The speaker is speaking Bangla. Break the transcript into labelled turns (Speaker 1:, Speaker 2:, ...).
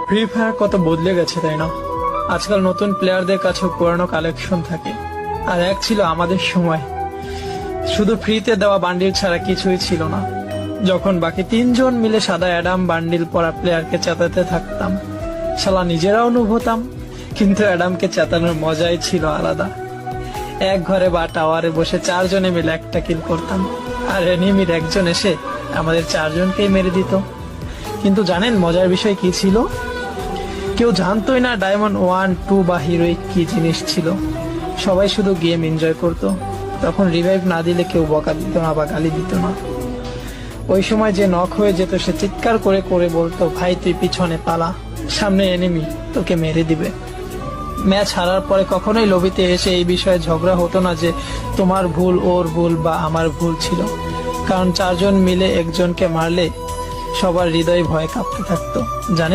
Speaker 1: ফ্রি ফায়ার কত বদলে গেছে তাই না? আজকাল নতুন প্লেয়ারদের কাছেও পুরানো কালেকশন থাকে, আর এক ছিল আমাদের সময় শুধু ফ্রিতে দেওয়া বান্ডিল ছাড়া কিছুই ছিল না। যখন বাকি তিনজন মিলে সাদা অ্যাডাম বান্ডিল পরা প্লেয়ারকে চেতাতে থাকতাম, শালা নিজেরাও নুব হতাম, কিন্তু অ্যাডামকে চেতানোর মজাই ছিল আলাদা। এক ঘরে বা টাওয়ারে বসে চারজনে মিলে একটা কিল করতাম, আর এনিমির একজন এসে আমাদের চারজনকেই মেরে দিত। কিন্তু জানেন মজার বিষয় কি ছিল? কেউ জানতোই না ডায়মন্ড 1, 2 বা হিরোইক কি জিনিস ছিল। সবাই শুধু গেম এনজয় করতো। তখন রিভাইভ না দিলে কেউ বকা দিত না বা গালি দিত না। ওই সময় যে নক হয়ে যেত সে চিৎকার করে করে বলতো, ভাই তুই পিছনে পালা, সামনে এনিমি তোকে মেরে দিবে। ম্যাচ হারার পরে কখনোই লবিতে এসে এই বিষয়ে ঝগড়া হতো না যে তোমার ভুল, ওর ভুল বা আমার ভুল ছিল, কারণ চারজন মিলে একজনকে মারলে সবার হৃদয় ভয়ে কাঁপতে থাকতো। জানেন